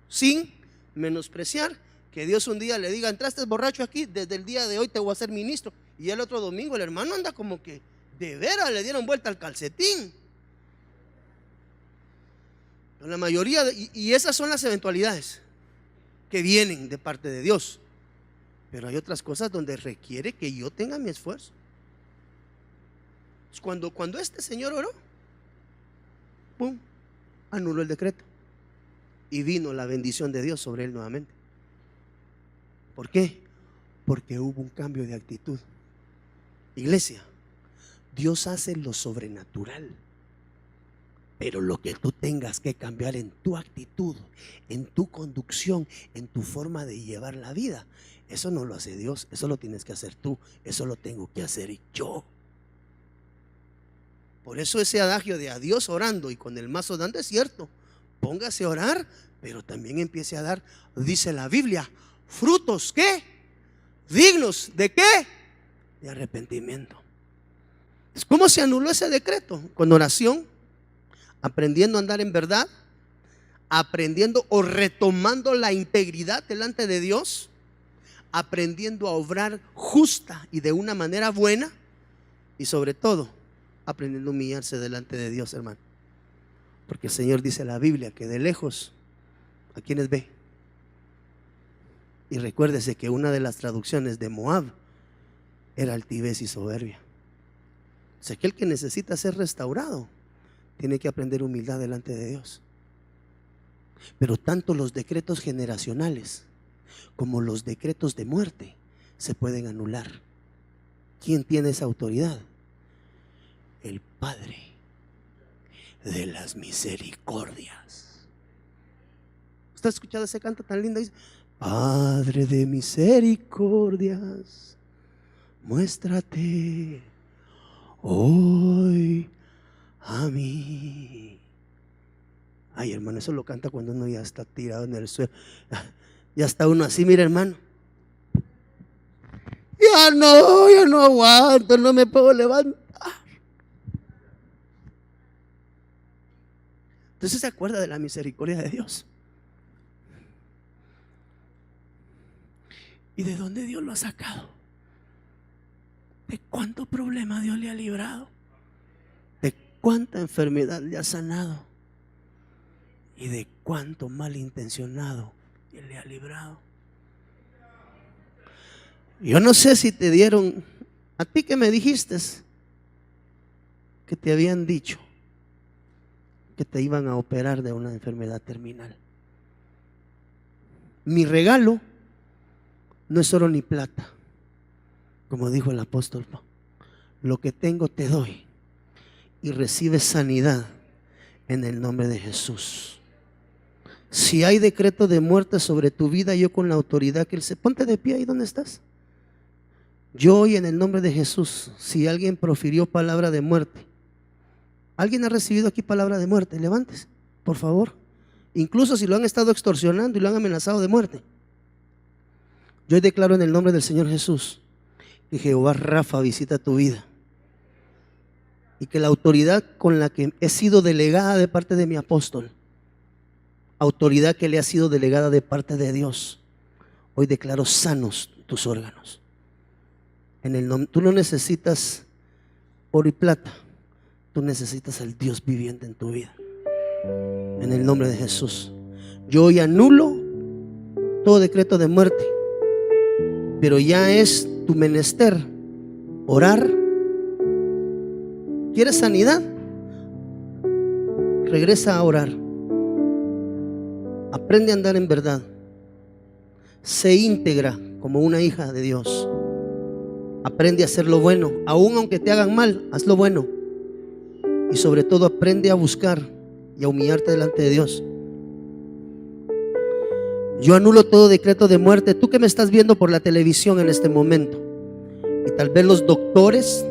sin menospreciar que Dios un día le diga: entraste borracho aquí, desde el día de hoy te voy a hacer ministro, y el otro domingo el hermano anda como que de veras le dieron vuelta al calcetín. Pero la mayoría y esas son las eventualidades que vienen de parte de Dios. Pero hay otras cosas donde requiere que yo tenga mi esfuerzo. Cuando este señor oró, ¡pum!, anuló el decreto y vino la bendición de Dios sobre él nuevamente. ¿Por qué? Porque hubo un cambio de actitud. Iglesia, Dios hace lo sobrenatural, pero lo que tú tengas que cambiar en tu actitud, en tu conducción, en tu forma de llevar la vida, eso no lo hace Dios, eso lo tienes que hacer tú, eso lo tengo que hacer yo. Por eso ese adagio de a Dios orando y con el mazo dando es cierto. Póngase a orar, pero también empiece a dar, dice la Biblia, frutos, ¿qué? Dignos, ¿de qué? De arrepentimiento. ¿Cómo se anuló ese decreto? Con oración, aprendiendo a andar en verdad, aprendiendo o retomando la integridad delante de Dios, aprendiendo a obrar justa y de una manera buena, y sobre todo aprendiendo a humillarse delante de Dios, hermano. Porque el Señor dice en la Biblia que de lejos, ¿a quienes ve? Y recuérdese que una de las traducciones de Moab era altivez y soberbia. O sea, que el que necesita ser restaurado tiene que aprender humildad delante de Dios. Pero tanto los decretos generacionales como los decretos de muerte se pueden anular. ¿Quién tiene esa autoridad? El Padre de las misericordias. ¿Usted ha escuchado ese canto tan lindo? Dice: Padre de misericordias, muéstrate hoy a mí. Ay, hermano, eso lo canta cuando uno ya está tirado en el suelo. Ya está uno así, mira, hermano. ya no aguanto, no me puedo levantar. Entonces se acuerda de la misericordia de Dios. ¿Y de dónde Dios lo ha sacado? ¿De cuánto problema Dios le ha librado? ¿De cuánta enfermedad le ha sanado? ¿Y de cuánto malintencionado Él le ha librado? Yo no sé si te dieron, a ti que me dijiste que te habían dicho que te iban a operar de una enfermedad terminal. Mi regalo no es oro ni plata, como dijo el apóstol Pablo. Lo que tengo te doy, y recibes sanidad en el nombre de Jesús. Si hay decreto de muerte sobre tu vida, yo con la autoridad que Él se... Ponte de pie ahí donde estás. Yo hoy en el nombre de Jesús, si alguien profirió palabra de muerte, ¿alguien ha recibido aquí palabra de muerte? Levántese, por favor. Incluso si lo han estado extorsionando y lo han amenazado de muerte. Yo declaro en el nombre del Señor Jesús que Jehová Rafa visita tu vida, y que la autoridad con la que he sido delegada de parte de mi apóstol, autoridad que le ha sido delegada de parte de Dios, hoy declaro sanos tus órganos. En el nombre, tú no necesitas oro y plata, tú necesitas al Dios viviente en tu vida. En el nombre de Jesús, yo hoy anulo todo decreto de muerte, pero ya es tu menester orar. ¿Quieres sanidad? Regresa a orar. Aprende a andar en verdad. Sé íntegra como una hija de Dios. Aprende a hacer lo bueno, aun aunque te hagan mal, haz lo bueno. Y sobre todo aprende a buscar y a humillarte delante de Dios. Yo anulo todo decreto de muerte. Tú que me estás viendo por la televisión en este momento, y tal vez los doctores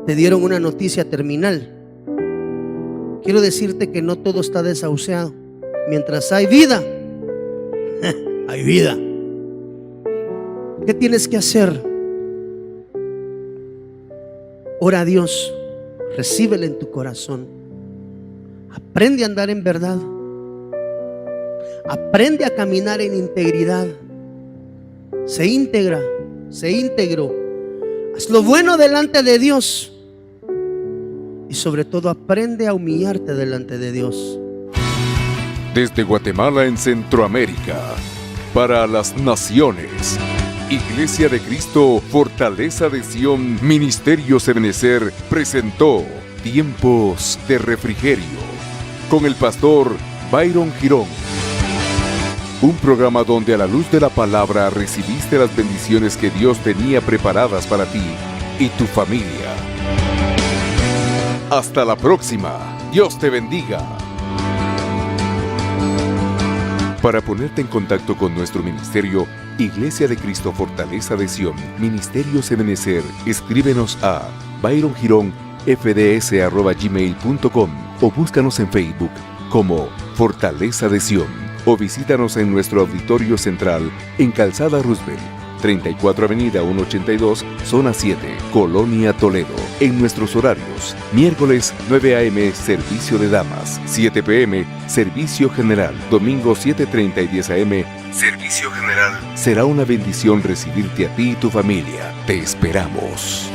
te dieron una noticia terminal, quiero decirte que no todo está desahuciado. Mientras hay vida, hay vida. ¿Qué tienes que hacer? Ora a Dios, recíbele en tu corazón. Aprende a andar en verdad. Aprende a caminar en integridad. Sé íntegra, sé íntegro. Haz lo bueno delante de Dios. Y sobre todo aprende a humillarte delante de Dios. Desde Guatemala en Centroamérica, para las naciones, Iglesia de Cristo, Fortaleza de Sion, Ministerios Ebenecer presentó Tiempos de Refrigerio con el pastor Byron Girón. Un programa donde a la luz de la palabra recibiste las bendiciones que Dios tenía preparadas para ti y tu familia. Hasta la próxima. Dios te bendiga. Para ponerte en contacto con nuestro ministerio, Iglesia de Cristo Fortaleza de Sion, Ministerios Ebenecer, escríbenos a byrongironfds@gmail.com o búscanos en Facebook como Fortaleza de Sion, o visítanos en nuestro auditorio central en Calzada Roosevelt, 34 Avenida 182, Zona 7, Colonia Toledo. En nuestros horarios: miércoles 9 a.m. servicio de damas, 7 p.m. servicio general, domingo 7:30 y 10 a.m. servicio general. Será una bendición recibirte a ti y tu familia. Te esperamos.